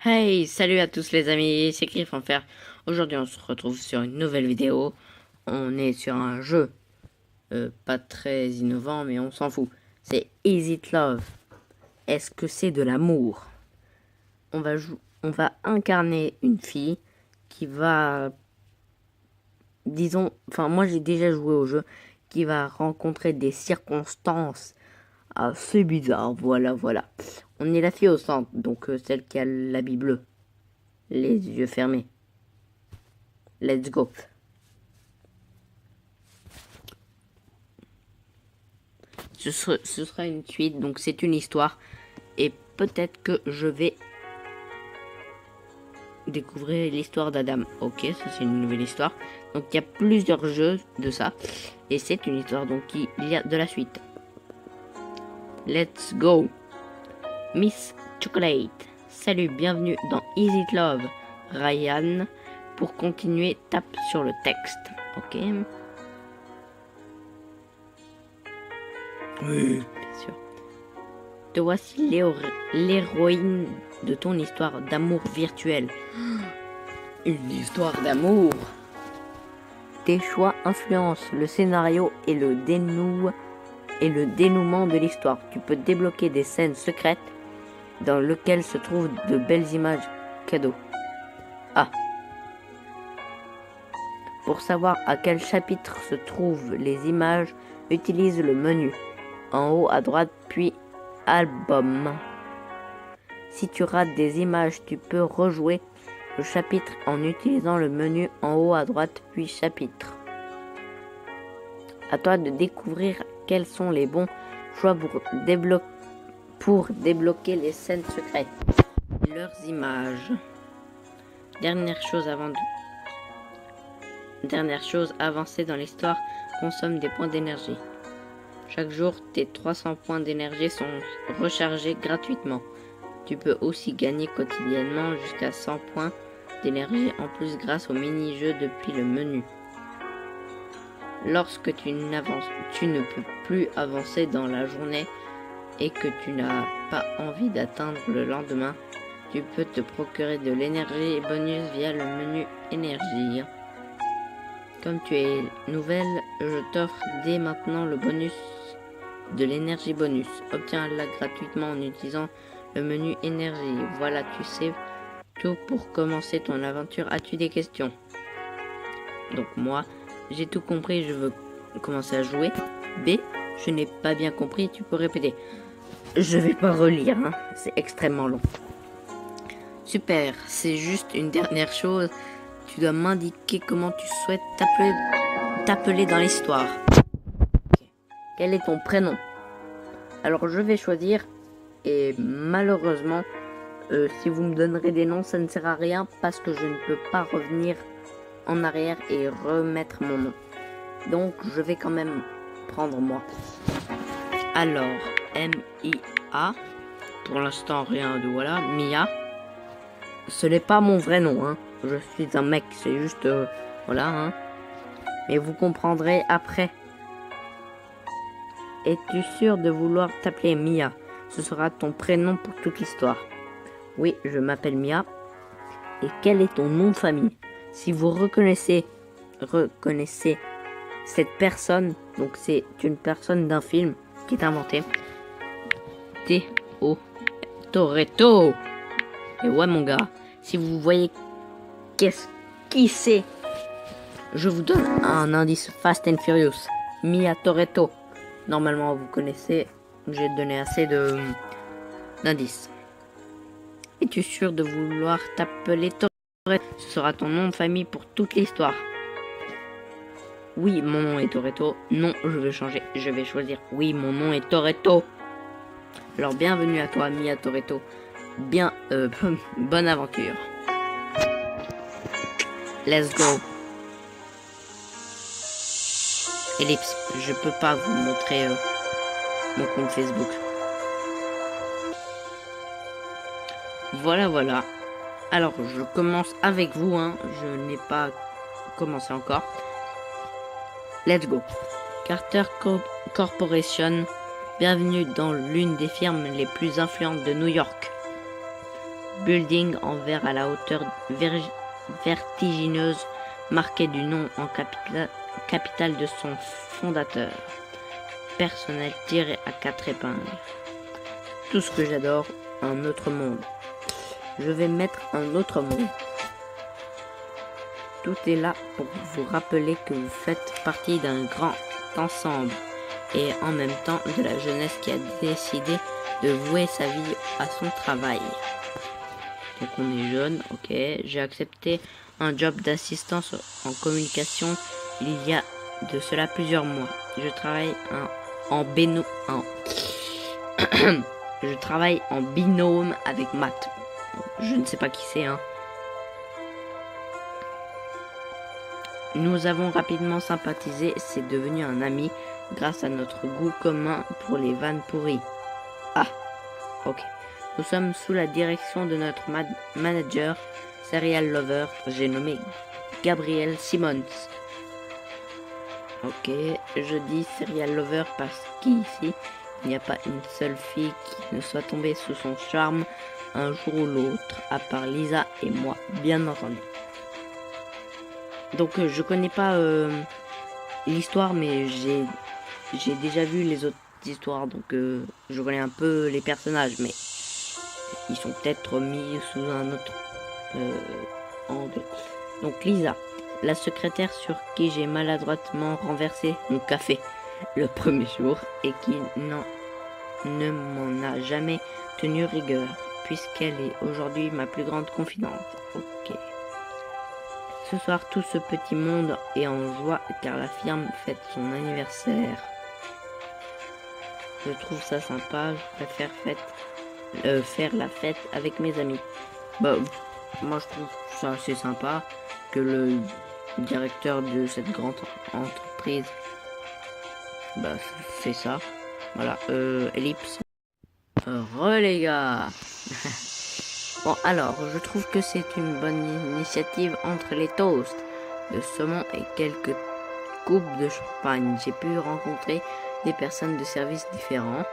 Hey, salut à tous les amis, c'est Griff Enfer. Aujourd'hui on se retrouve sur une nouvelle vidéo. On est sur un jeu pas très innovant mais on s'en fout. C'est Is It Love? Est-ce que c'est de l'amour? On va incarner une fille qui va, disons, enfin moi j'ai déjà joué au jeu, qui va rencontrer des circonstances assez bizarres. Voilà. On est la fille au centre, donc celle qui a l'habit bleu, les yeux fermés. Let's go. Ce sera une suite, donc c'est une histoire. Et peut-être que je vais découvrir l'histoire d'Adam. Ok, ça c'est une nouvelle histoire. Donc il y a plusieurs jeux de ça. Et c'est une histoire, donc il y a de la suite. Let's go. Miss Chocolate. Salut, bienvenue dans Is It Love? Ryan. Pour continuer, tape sur le texte. Ok. Oui, bien sûr. Te voici l'héroïne de ton histoire d'amour virtuel. Une histoire d'amour. Tes choix influencent le scénario et le dénouement de l'histoire. Tu peux débloquer des scènes secrètes dans lesquelles se trouvent de belles images cadeaux. Ah. Pour savoir à quel chapitre se trouvent les images, utilise le menu en haut à droite puis album. Si tu rates des images, tu peux rejouer le chapitre en utilisant le menu en haut à droite puis chapitre. À toi de découvrir quels sont les bons choix pour débloquer les scènes secrètes. Leurs images. Dernière chose, avancer dans l'histoire consomme des points d'énergie. Chaque jour, tes 300 points d'énergie sont rechargés gratuitement. Tu peux aussi gagner quotidiennement jusqu'à 100 points d'énergie en plus grâce au mini-jeu depuis le menu. Lorsque tu ne peux plus avancer dans la journée et que tu n'as pas envie d'atteindre le lendemain, tu peux te procurer de l'énergie et bonus via le menu énergie. Comme tu es nouvelle, je t'offre dès maintenant le bonus de l'énergie bonus. Obtiens-la gratuitement en utilisant le menu énergie. Voilà, tu sais tout pour commencer ton aventure. As-tu des questions? Donc moi, j'ai tout compris, je veux commencer à jouer. B, je n'ai pas bien compris, tu peux répéter. Je vais pas relire, hein. C'est extrêmement long. Super, c'est juste une dernière chose. Tu dois m'indiquer comment tu souhaites t'appeler dans l'histoire. Okay. Quel est ton prénom? Alors je vais choisir et malheureusement, si vous me donnerez des noms, ça ne sert à rien parce que je ne peux pas revenir en arrière et remettre mon nom. Donc je vais quand même prendre moi. Alors, M-I-A. Pour l'instant, rien de voilà. Mia. Ce n'est pas mon vrai nom, hein. Je suis un mec, c'est juste... voilà, hein. Mais vous comprendrez après. Es-tu sûr de vouloir t'appeler Mia? Ce sera ton prénom pour toute l'histoire. Oui, je m'appelle Mia. Et quel est ton nom de famille? Si vous reconnaissez cette personne, donc c'est une personne d'un film qui est inventé. Théo Toretto. Et ouais mon gars, si vous voyez qui c'est, je vous donne un indice Fast and Furious. Mia Toretto. Normalement vous connaissez, j'ai donné assez d'indices. Es-tu sûr de vouloir t'appeler Toretto? Ce sera ton nom de famille pour toute l'histoire. Oui, mon nom est Toretto. Non, je veux changer. Je vais choisir. Oui, mon nom est Toretto. Alors bienvenue à toi, Mia Toretto. Bonne aventure. Let's go. Ellipse, je peux pas vous montrer mon compte Facebook. Voilà. Alors, je commence avec vous, hein. Je n'ai pas commencé encore. Let's go. Carter Corporation. Bienvenue dans l'une des firmes les plus influentes de New York. building en verre à la hauteur vertigineuse, marqué du nom en capitale de son fondateur. Personnel tiré à 4 épingles. Tout ce que j'adore, un autre monde. Je vais mettre un autre monde. Tout est là pour vous rappeler que vous faites partie d'un grand ensemble et en même temps de la jeunesse qui a décidé de vouer sa vie à son travail. Donc on est jeune, ok. J'ai accepté un job d'assistance en communication il y a de cela plusieurs mois. Je travaille Je travaille en binôme avec Matt. Je ne sais pas qui c'est, hein. Nous avons rapidement sympathisé, c'est devenu un ami grâce à notre goût commun pour les vannes pourries. Ah, ok. Nous sommes sous la direction de notre manager, serial lover, j'ai nommé Gabriel Simmons. Ok, je dis serial lover parce qu'ici, il n'y a pas une seule fille qui ne soit tombée sous son charme un jour ou l'autre, à part Lisa et moi, bien entendu. Donc je connais pas l'histoire, mais j'ai déjà vu les autres histoires, donc je connais un peu les personnages, mais ils sont peut-être mis sous un autre angle. Donc Lisa, la secrétaire sur qui j'ai maladroitement renversé mon café le premier jour et qui ne m'en a jamais tenu rigueur, puisqu'elle est aujourd'hui ma plus grande confidente. Ok. Ce soir, tout ce petit monde est en joie car la firme fête son anniversaire. Je trouve ça sympa, je préfère faire la fête avec mes amis. Bah, moi je trouve ça assez sympa que le directeur de cette grande entreprise fait ça. Voilà, ellipse. Les gars. Bon, alors, je trouve que c'est une bonne initiative entre les toasts de saumon et quelques coupes de champagne. J'ai pu rencontrer des personnes de services différents,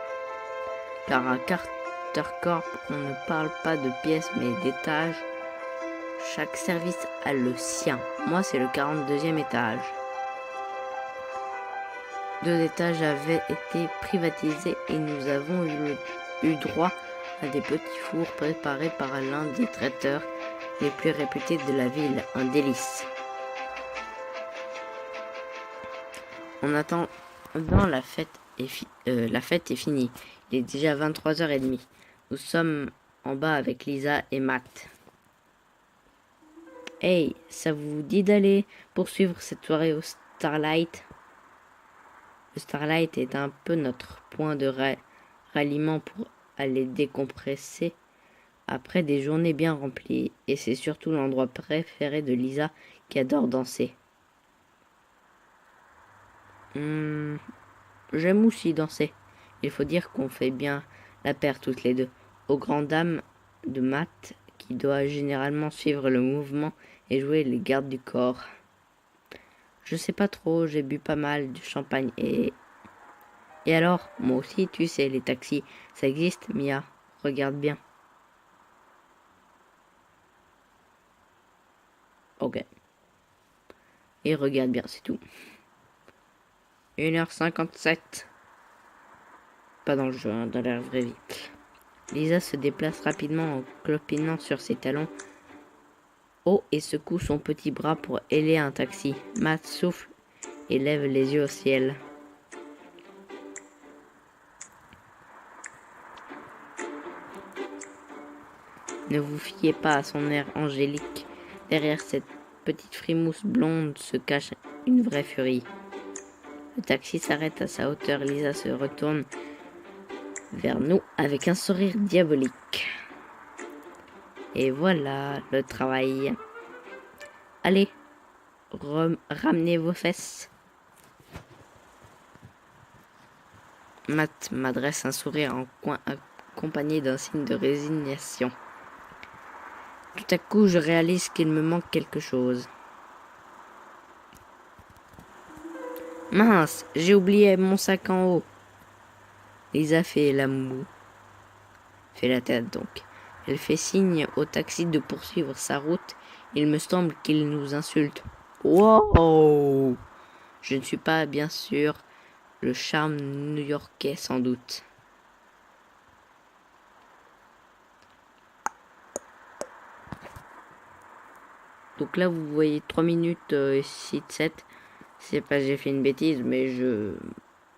car à Carter Corp, on ne parle pas de pièces mais d'étages. Chaque service a le sien. Moi, c'est le 42e étage. 2 étages avaient été privatisés et nous avons eu droit à des petits fours préparés par l'un des traiteurs les plus réputés de la ville, un délice. En attendant, la fête est finie. Il est déjà 23h30. Nous sommes en bas avec Lisa et Matt. Hey, ça vous dit d'aller poursuivre cette soirée au Starlight? Le Starlight est un peu notre point de ralliement pour aller décompresser après des journées bien remplies, et c'est surtout l'endroit préféré de Lisa qui adore danser. J'aime aussi danser. Il faut dire qu'on fait bien la paire toutes les deux, aux grandes dames de Matt qui doit généralement suivre le mouvement et jouer les gardes du corps. Je sais pas trop, j'ai bu pas mal de champagne et alors, moi aussi, tu sais, les taxis, ça existe, Mia. Regarde bien. Ok. Et regarde bien, c'est tout. 1h57. Pas dans le jeu, hein, dans la vraie vie. Lisa se déplace rapidement en clopinant sur ses talons hauts et secoue son petit bras pour héler un taxi. Matt souffle et lève les yeux au ciel. Ne vous fiez pas à son air angélique. Derrière cette petite frimousse blonde se cache une vraie furie. Le taxi s'arrête à sa hauteur. Lisa se retourne vers nous avec un sourire diabolique. Et voilà le travail. Allez, ramenez vos fesses. Matt m'adresse un sourire en coin accompagné d'un signe de résignation. Tout à coup, je réalise qu'il me manque quelque chose. Mince, j'ai oublié mon sac en haut. Lisa fait la moue. Fait la tête donc. Elle fait signe au taxi de poursuivre sa route. Il me semble qu'il nous insulte. Wow! Je ne suis pas, bien sûr, le charme new-yorkais sans doute. Donc là, vous voyez 3 minutes 6 7. C'est pas j'ai fait une bêtise, mais je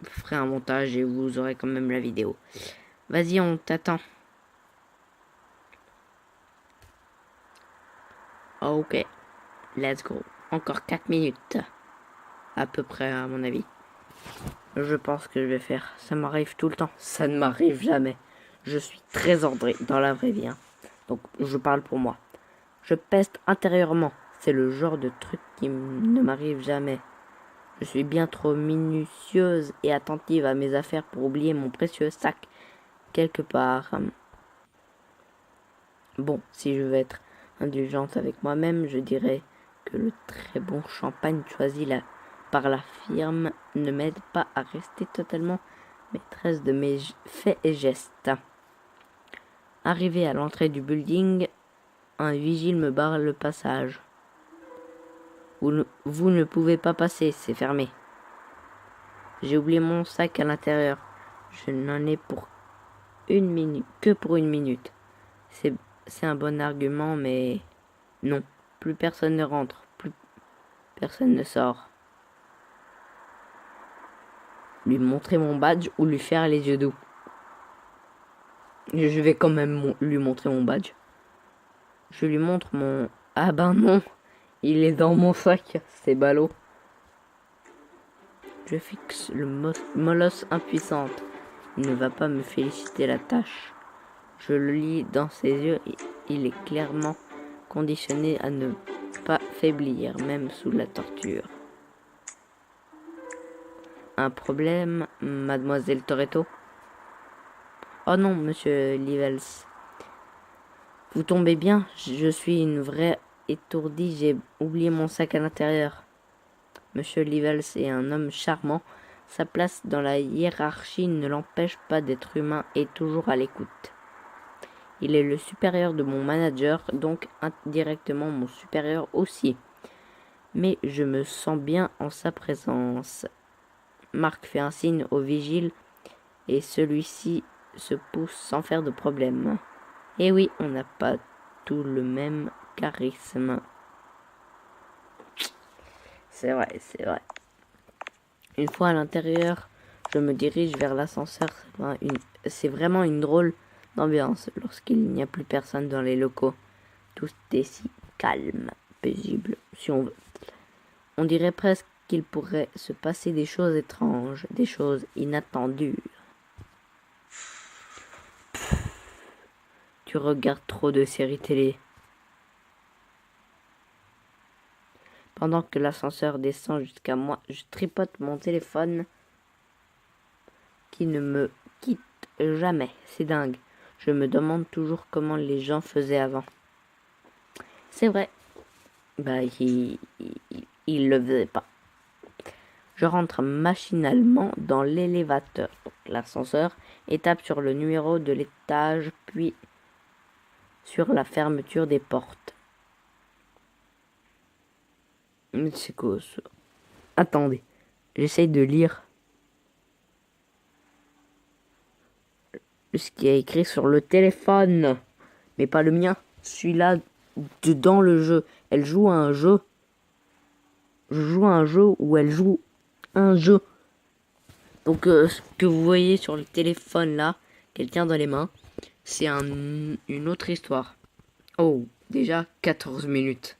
ferai un montage et vous aurez quand même la vidéo. Vas-y, on t'attend. Ok, let's go. Encore 4 minutes. À peu près, à mon avis. Je pense que je vais faire. Ça m'arrive tout le temps. Ça ne m'arrive jamais. Je suis très ordré dans la vraie vie. Hein. Donc, je parle pour moi. Je peste intérieurement. C'est le genre de truc qui ne m'arrive jamais. Je suis bien trop minutieuse et attentive à mes affaires pour oublier mon précieux sac quelque part. Bon, si je veux être indulgente avec moi-même, je dirais que le très bon champagne choisi par la firme ne m'aide pas à rester totalement maîtresse de mes faits et gestes. Arrivé à l'entrée du building, un vigile me barre le passage. Vous ne pouvez pas passer, c'est fermé. J'ai oublié mon sac à l'intérieur. Je n'en ai pour que pour une minute. C'est un bon argument, mais non. Plus personne ne rentre, plus personne ne sort. Lui montrer mon badge ou lui faire les yeux doux. Je vais quand même lui montrer mon badge. Je lui montre mon... Ah ben non, il est dans mon sac, c'est ballot. Je fixe le molosse impuissante. Il ne va pas me féliciter la tâche. Je le lis dans ses yeux, il est clairement conditionné à ne pas faiblir, même sous la torture. Un problème, mademoiselle Toretto? Oh non, monsieur Livels. Vous tombez bien, je suis une vraie étourdie, j'ai oublié mon sac à l'intérieur. Monsieur Livels est un homme charmant. Sa place dans la hiérarchie ne l'empêche pas d'être humain et toujours à l'écoute. Il est le supérieur de mon manager, donc indirectement mon supérieur aussi. Mais je me sens bien en sa présence. Marc fait un signe au vigile et celui-ci se pousse sans faire de problème. Et oui, on n'a pas tout le même charisme. C'est vrai, c'est vrai. Une fois à l'intérieur, je me dirige vers l'ascenseur. C'est vraiment une drôle d'ambiance lorsqu'il n'y a plus personne dans les locaux. Tout est si calme, paisible, si on veut. On dirait presque qu'il pourrait se passer des choses étranges, des choses inattendues. Tu regardes trop de séries télé. Pendant que l'ascenseur descend jusqu'à moi, je tripote mon téléphone qui ne me quitte jamais. C'est dingue. Je me demande toujours comment les gens faisaient avant. C'est vrai. Il le faisait pas. Je rentre machinalement dans l'élévateur, l'ascenseur, et tape sur le numéro de l'étage, puis sur la fermeture des portes. Mais c'est quoi ça? Attendez, j'essaye de lire ce qui est écrit sur le téléphone, mais pas le mien. Celui-là, dans le jeu. Elle joue à un jeu. Je joue à un jeu où elle joue un jeu. Donc, ce que vous voyez sur le téléphone là, qu'elle tient dans les mains, c'est une autre histoire. Oh, déjà 14 minutes.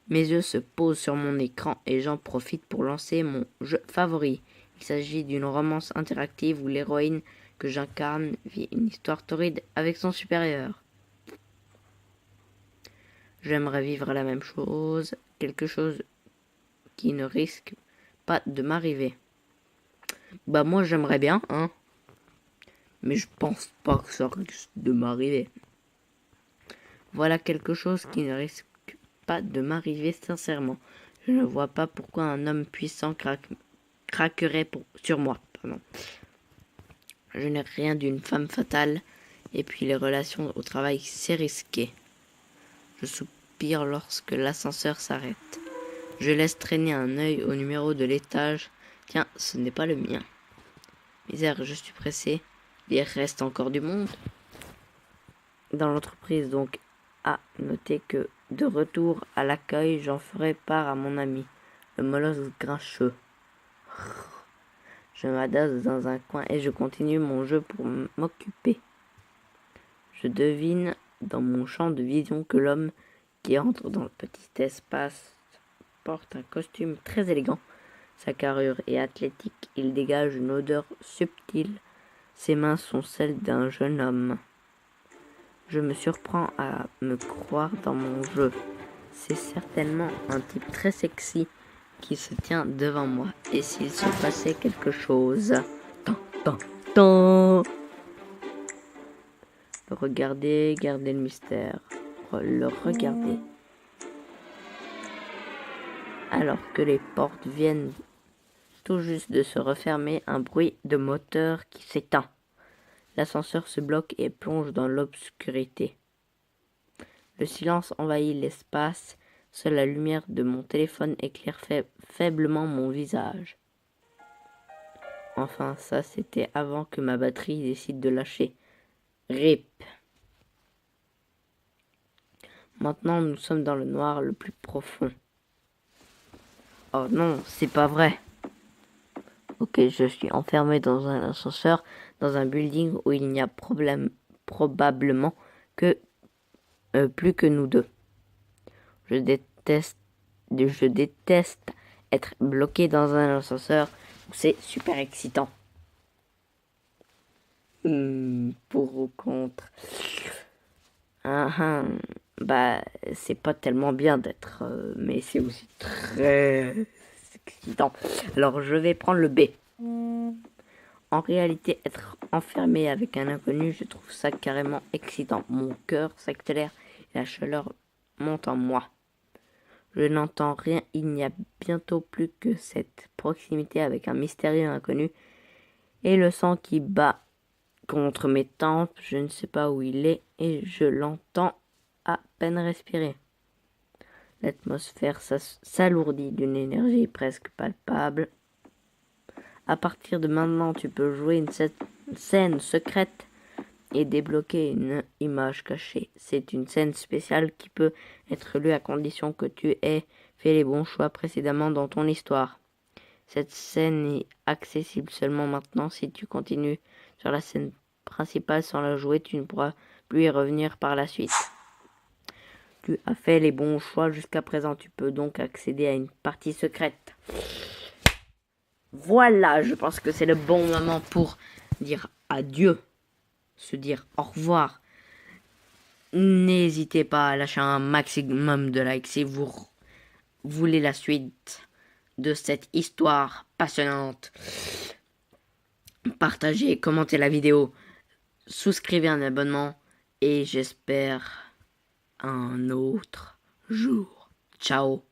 Mes yeux se posent sur mon écran et j'en profite pour lancer mon jeu favori. Il s'agit d'une romance interactive où l'héroïne que j'incarne vit une histoire torride avec son supérieur. J'aimerais vivre la même chose, quelque chose qui ne risque pas de m'arriver. Bah moi j'aimerais bien, hein. Mais je pense pas que ça risque de m'arriver. Voilà quelque chose qui ne risque pas de m'arriver sincèrement. Je ne vois pas pourquoi un homme puissant craquerait sur moi. Pardon. Je n'ai rien d'une femme fatale Et puis les relations au travail, c'est risqué. Je soupire lorsque l'ascenseur s'arrête. Je laisse traîner un œil au numéro de l'étage. Tiens, ce n'est pas le mien. Misère, je suis pressé. Il reste encore du monde. Dans l'entreprise, donc, à noter que, de retour à l'accueil, j'en ferai part à mon ami, le molosse grincheux. Je m'adasse dans un coin et je continue mon jeu pour m'occuper. Je devine dans mon champ de vision que l'homme qui entre dans le petit espace porte un costume très élégant. Sa carrure est athlétique, il dégage une odeur subtile. Ses mains sont celles d'un jeune homme. Je me surprends à me croire dans mon jeu. C'est certainement un type très sexy qui se tient devant moi. Et s'il se passait quelque chose... Regardez, gardez le mystère. Le regardez. Alors que les portes viennent tout juste de se refermer, un bruit de moteur qui s'éteint. L'ascenseur se bloque et plonge dans l'obscurité. Le silence envahit l'espace. Seule la lumière de mon téléphone éclaire faiblement mon visage. Enfin, ça c'était avant que ma batterie décide de lâcher. RIP. Maintenant, nous sommes dans le noir le plus profond. Oh non, c'est pas vrai. Ok, je suis enfermé dans un ascenseur, dans un building où il n'y a probablement que plus que nous deux. Je déteste être bloqué dans un ascenseur. C'est super excitant. Pour ou contre. Bah, c'est pas tellement bien d'être, mais c'est aussi très excitant. Alors, je vais prendre le B. En réalité, être enfermé avec un inconnu, je trouve ça carrément excitant. Mon cœur s'accélère et la chaleur monte en moi. Je n'entends rien, il n'y a bientôt plus que cette proximité avec un mystérieux inconnu et le sang qui bat contre mes tempes. Je ne sais pas où il est et je l'entends à peine respirer. L'atmosphère s'alourdit d'une énergie presque palpable. À partir de maintenant, tu peux jouer une scène secrète et débloquer une image cachée. C'est une scène spéciale qui peut être lue à condition que tu aies fait les bons choix précédemment dans ton histoire. Cette scène est accessible seulement maintenant. Si tu continues sur la scène principale sans la jouer, tu ne pourras plus y revenir par la suite. Tu as fait les bons choix jusqu'à présent. Tu peux donc accéder à une partie secrète. Voilà, je pense que c'est le bon moment pour dire adieu, se dire au revoir. N'hésitez pas à lâcher un maximum de likes si vous voulez la suite de cette histoire passionnante. Partagez, commentez la vidéo, souscrivez un abonnement et j'espère un autre jour. Ciao.